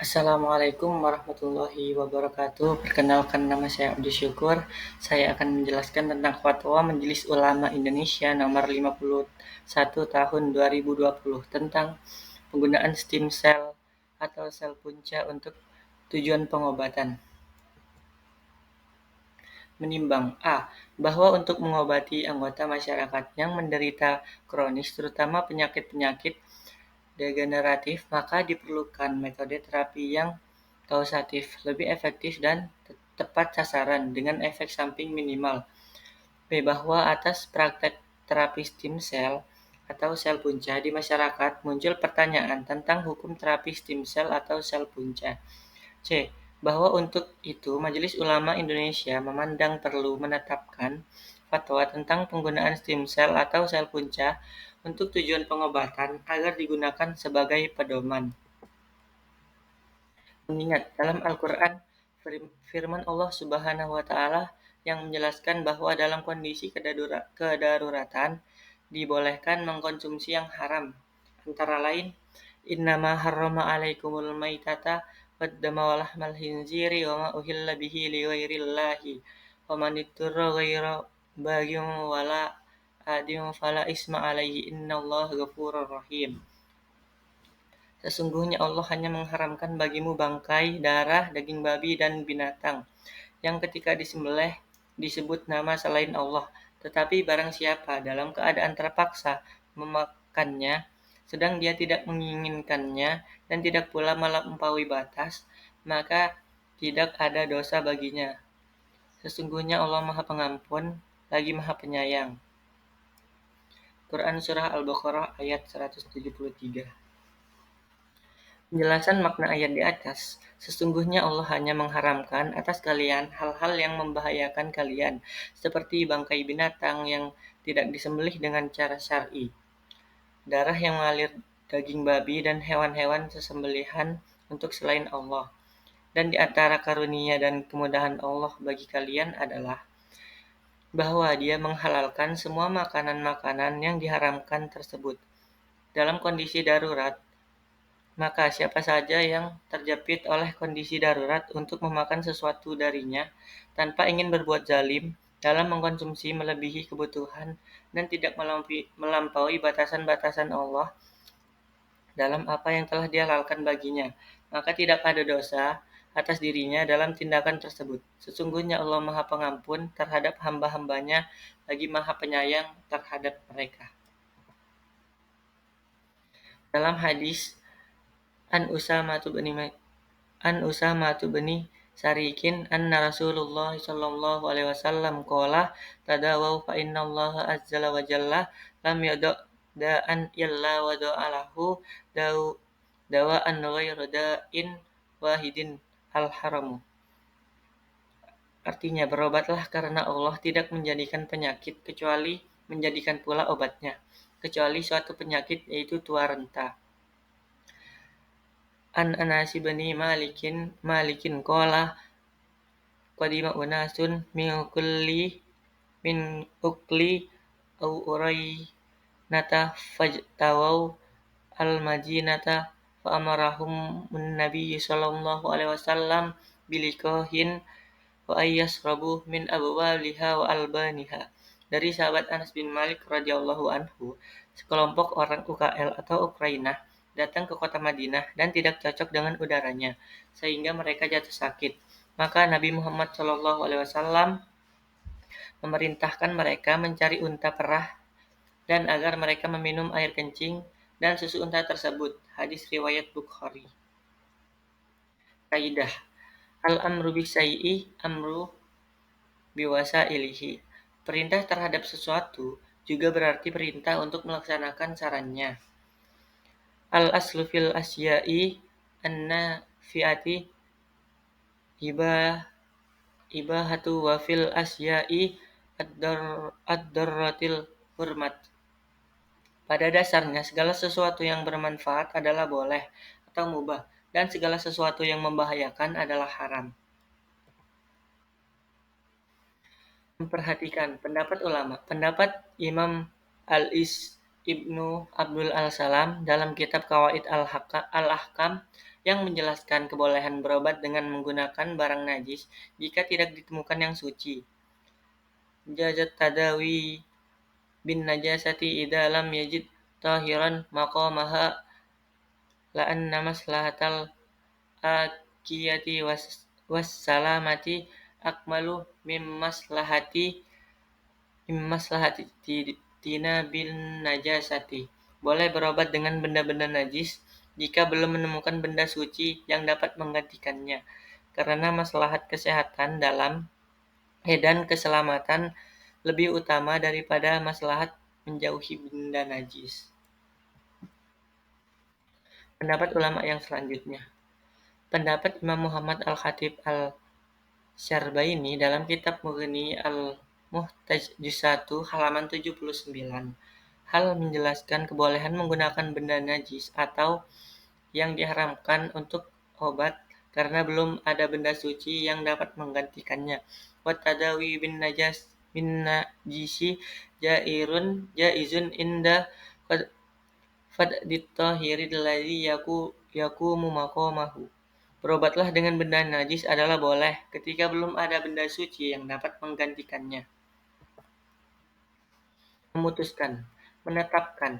Assalamualaikum warahmatullahi wabarakatuh. Perkenalkan, nama saya Abdi Syukur. Saya akan menjelaskan tentang Fatwa Majelis Ulama Indonesia nomor 51 tahun 2020 tentang penggunaan stem cell atau sel punca untuk tujuan pengobatan. Menimbang A. Bahwa untuk mengobati anggota masyarakat yang menderita kronis, terutama penyakit-penyakit degeneratif, maka diperlukan metode terapi yang kausatif, lebih efektif dan tepat sasaran dengan efek samping minimal. B. Bahwa atas praktek terapi stem cell atau sel punca di masyarakat muncul pertanyaan tentang hukum terapi stem cell atau sel punca. C. Bahwa untuk itu Majelis Ulama Indonesia memandang perlu menetapkan fatwa tentang penggunaan stem cell atau sel punca untuk tujuan pengobatan agar digunakan sebagai pedoman. Mengingat dalam Al-Quran firman Allah Subhanahu wa Ta'ala yang menjelaskan bahwa dalam kondisi kedaruratan dibolehkan mengkonsumsi yang haram, antara lain innama harrama alaikumul maitata waddama walahmal khinziri wa ma uhilla bihi li ghairillahi wa man itturra ghaira baghin wala adin fala isma alaihi innallaha ghafurur rahim. Sesungguhnya Allah hanya mengharamkan bagimu bangkai, darah, daging babi, dan binatang yang ketika disembelih disebut nama selain Allah. Tetapi barang siapa dalam keadaan terpaksa memakannya, sedang dia tidak menginginkannya dan tidak pula melampaui batas, maka tidak ada dosa baginya. Sesungguhnya Allah Maha Pengampun, lagi Maha Penyayang. Quran Surah Al-Baqarah ayat 173. Penjelasan makna ayat di atas, sesungguhnya Allah hanya mengharamkan atas kalian hal-hal yang membahayakan kalian, seperti bangkai binatang yang tidak disembelih dengan cara syar'i, darah yang mengalir daging babi dan hewan-hewan sesembelihan untuk selain Allah. Dan di antara karunia dan kemudahan Allah bagi kalian adalah bahwa Dia menghalalkan semua makanan-makanan yang diharamkan tersebut. Dalam kondisi darurat, maka siapa saja yang terjepit oleh kondisi darurat untuk memakan sesuatu darinya tanpa ingin berbuat zalim dalam mengkonsumsi melebihi kebutuhan dan tidak melampaui batasan-batasan Allah dalam apa yang telah dihalalkan baginya, maka tidak ada dosa atas dirinya dalam tindakan tersebut. Sesungguhnya Allah Maha Pengampun terhadap hamba-hambanya, lagi Maha Penyayang terhadap mereka. Dalam hadis An Usamah bin Sarikin anna Rasulullah sallallahu alaihi wasallam qala tadawu fa innallaha azza wa jalla lam yada' da'an illa wa da'alahu dawa'an ghairu da'in wahidin al-haramu. Artinya, berobatlah karena Allah tidak menjadikan penyakit kecuali menjadikan pula obatnya, kecuali suatu penyakit yaitu tua renta. An Anas bin Malikin qala qadima unasun min ukli au urai nata fajtawau al madinata fa amarahum nabi sallallahu alaihi wasallam bilikohin wa ayyasrabu min abwaliha wa albaniha. Dari sahabat Anas bin Malik radhiyallahu anhu, sekelompok orang UKL atau Ukraina datang ke kota Madinah dan tidak cocok dengan udaranya, sehingga mereka jatuh sakit. Maka Nabi Muhammad SAW memerintahkan mereka mencari unta perah dan agar mereka meminum air kencing dan susu unta tersebut. Hadis riwayat Bukhari. Kaidah Al-amru bisai'i amru biwasailihi. Perintah terhadap sesuatu juga berarti perintah untuk melaksanakan sarannya. Al-aslu fil asya'i an-nafi'ati ibahatu wa fil asya'i ad-darratil hurmat. Pada dasarnya segala sesuatu yang bermanfaat adalah boleh atau mubah dan segala sesuatu yang membahayakan adalah haram. Memperhatikan pendapat ulama. Pendapat Imam Al-Is Ibnu Abdul Al-Salam dalam kitab Qawaid Al-Ahkam yang menjelaskan kebolehan berobat dengan menggunakan barang najis jika tidak ditemukan yang suci. Jazat tadawi bin najasati idza lam yajid tahiran maqamaha la'anna maslahatal akiyati wassalamati akmalu mim maslahati tina bin najasati. Boleh berobat dengan benda-benda najis jika belum menemukan benda suci yang dapat menggantikannya, karena maslahat kesehatan dan keselamatan lebih utama daripada maslahat menjauhi benda najis. Pendapat ulama yang selanjutnya. Pendapat Imam Muhammad Al-Khatib Al-Syarbaini dalam kitab Mughni Al-Muhtaj Juz 1 halaman 79 hal menjelaskan kebolehan menggunakan benda najis atau yang diharamkan untuk obat karena belum ada benda suci yang dapat menggantikannya. Wa tadawi bin najisi jaizun inda fad'it tahiril ladzi yakumu maqamahu. Berobatlah dengan benda najis adalah boleh ketika belum ada benda suci yang dapat menggantikannya. Menetapkan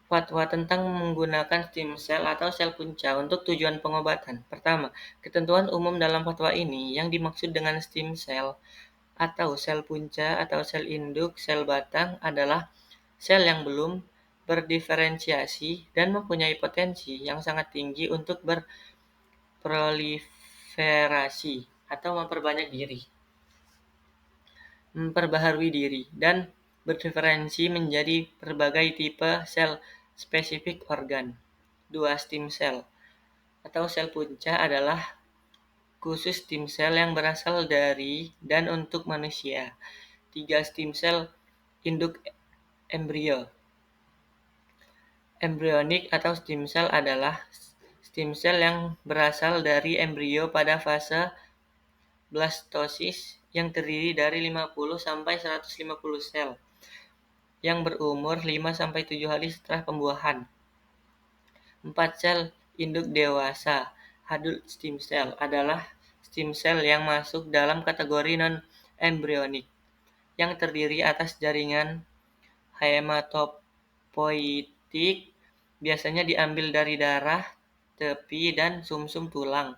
fatwa tentang menggunakan stem cell atau sel punca untuk tujuan pengobatan. Pertama, ketentuan umum dalam fatwa ini yang dimaksud dengan stem cell atau sel punca atau sel induk sel batang adalah sel yang belum berdiferensiasi dan mempunyai potensi yang sangat tinggi untuk berproliferasi atau memperbaharui diri, dan berdiferensi menjadi berbagai tipe sel spesifik organ. 2. Stem cell atau sel punca adalah khusus stem cell yang berasal dari dan untuk manusia. 3. Stem cell induk embrio. Embryonic atau stem cell adalah stem cell yang berasal dari embrio pada fase blastosis yang terdiri dari 50 sampai 150 sel yang berumur 5 sampai 7 hari setelah pembuahan. 4. Sel induk dewasa. Adult stem cell adalah stem cell yang masuk dalam kategori non-embryonic yang terdiri atas jaringan hematopoietik, biasanya diambil dari darah, tepi, dan sumsum tulang,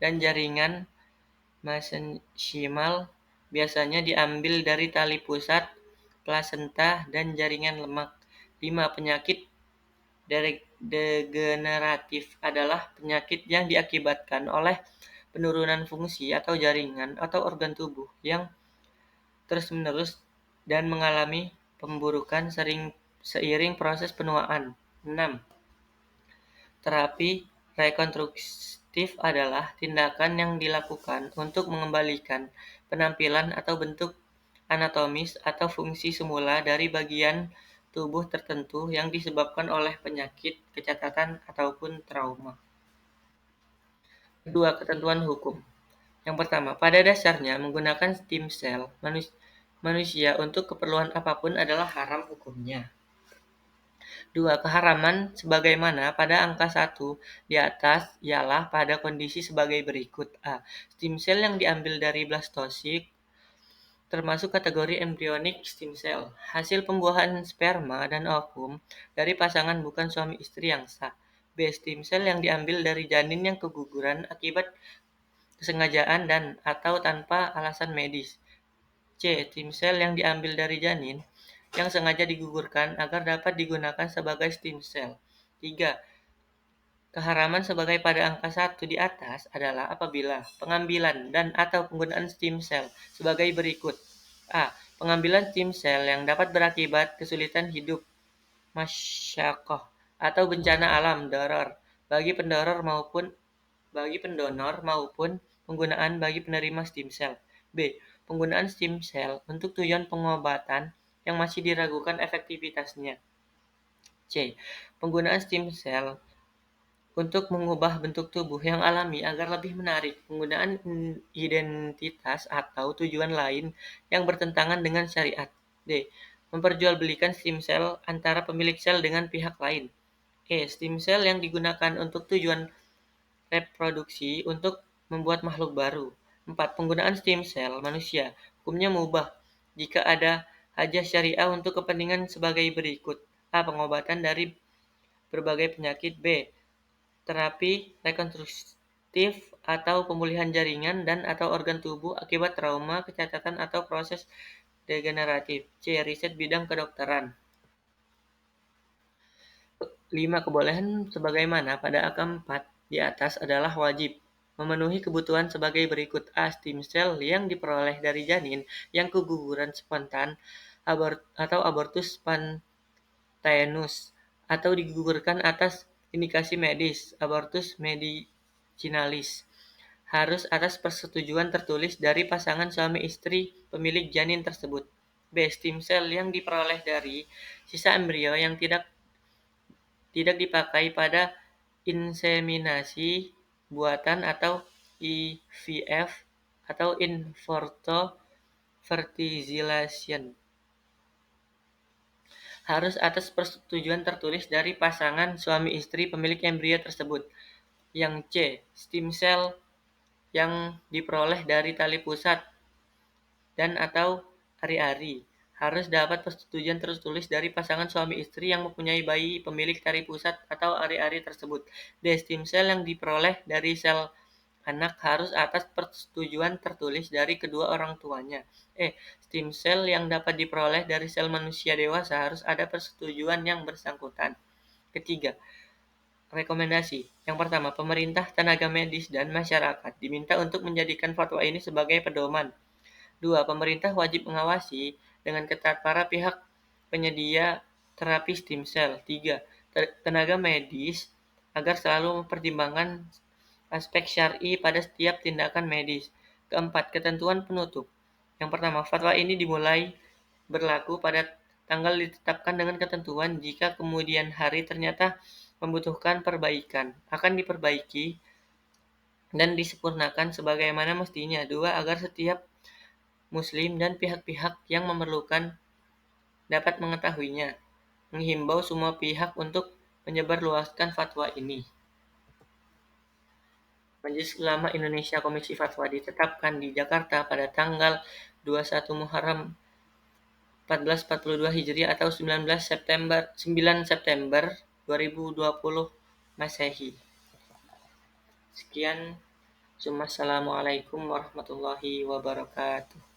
dan jaringan mesenchymal, biasanya diambil dari tali pusat, plasenta, dan jaringan lemak. 5. Penyakit degeneratif adalah penyakit yang diakibatkan oleh penurunan fungsi atau jaringan atau organ tubuh yang terus-menerus dan mengalami pemburukan seiring proses penuaan. 6. Terapi rekonstruktif adalah tindakan yang dilakukan untuk mengembalikan penampilan atau bentuk anatomis atau fungsi semula dari bagian tubuh tertentu yang disebabkan oleh penyakit, kecacatan, ataupun trauma. Kedua, ketentuan hukum. Yang pertama, pada dasarnya menggunakan stem cell manusia untuk keperluan apapun adalah haram hukumnya. 2. Keharaman sebagaimana pada angka 1 di atas ialah pada kondisi sebagai berikut. A. Stem cell yang diambil dari blastosit termasuk kategori embryonic stem cell, hasil pembuahan sperma dan ovum dari pasangan bukan suami istri yang sah. B. Stem cell yang diambil dari janin yang keguguran akibat kesengajaan dan atau tanpa alasan medis. C. Stem cell yang diambil dari janin yang sengaja digugurkan agar dapat digunakan sebagai stem cell. 3. Keharaman sebagai pada angka 1 di atas adalah apabila pengambilan dan atau penggunaan stem cell sebagai berikut. A. Pengambilan stem cell yang dapat berakibat kesulitan hidup, masyakoh, atau bencana alam darar bagi pendonor maupun penggunaan bagi penerima stem cell. B. Penggunaan stem cell untuk tujuan pengobatan yang masih diragukan efektivitasnya. C. Penggunaan stem cell untuk mengubah bentuk tubuh yang alami agar lebih menarik, penggunaan identitas atau tujuan lain yang bertentangan dengan syariat. D. Memperjualbelikan stem cell antara pemilik sel dengan pihak lain. E. Stem cell yang digunakan untuk tujuan reproduksi untuk membuat makhluk baru. 4. Penggunaan stem cell manusia. Hukumnya mubah jika ada hajah syariah untuk kepentingan sebagai berikut. A. Pengobatan dari berbagai penyakit. B. Terapi rekonstruktif atau pemulihan jaringan dan atau organ tubuh akibat trauma, kecacatan, atau proses degeneratif. C. Riset bidang kedokteran. 5. Kebolehan sebagaimana pada angka 4 di atas adalah wajib. Memenuhi kebutuhan sebagai berikut. A. Stem cell yang diperoleh dari janin yang keguguran spontan atau abortus spontaneous atau digugurkan atas indikasi medis, abortus medicinalis. Harus atas persetujuan tertulis dari pasangan suami istri pemilik janin tersebut. B. Stem cell yang diperoleh dari sisa embrio yang tidak dipakai pada inseminasi buatan atau IVF atau in vitro fertilization. Harus atas persetujuan tertulis dari pasangan suami istri pemilik embrio tersebut. Yang C. Stem cell yang diperoleh dari tali pusat dan atau ari-ari. Harus dapat persetujuan tertulis dari pasangan suami istri yang mempunyai bayi pemilik tali pusat atau ari-ari tersebut. D. Stem cell yang diperoleh dari sel anak harus atas persetujuan tertulis dari kedua orang tuanya. Stem cell yang dapat diperoleh dari sel manusia dewasa harus ada persetujuan yang bersangkutan. Ketiga, rekomendasi. Yang pertama, pemerintah, tenaga medis, dan masyarakat diminta untuk menjadikan fatwa ini sebagai pedoman. 2. Pemerintah wajib mengawasi dengan ketat para pihak penyedia terapi stem cell. 3. Tenaga medis agar selalu mempertimbangkan aspek syar'i pada setiap tindakan medis. Keempat, ketentuan penutup. Yang pertama, fatwa ini dimulai berlaku pada tanggal ditetapkan dengan ketentuan jika kemudian hari ternyata membutuhkan perbaikan, akan diperbaiki dan disempurnakan sebagaimana mestinya. 2. Agar setiap Muslim dan pihak-pihak yang memerlukan dapat mengetahuinya. Menghimbau semua pihak untuk menyebarluaskan fatwa ini. Majelis Ulama Indonesia Komisi Fatwa ditetapkan di Jakarta pada tanggal 21 Muharram 1442 Hijriah atau 9 September 2020 Masehi. Sekian. Assalamualaikum warahmatullahi wabarakatuh.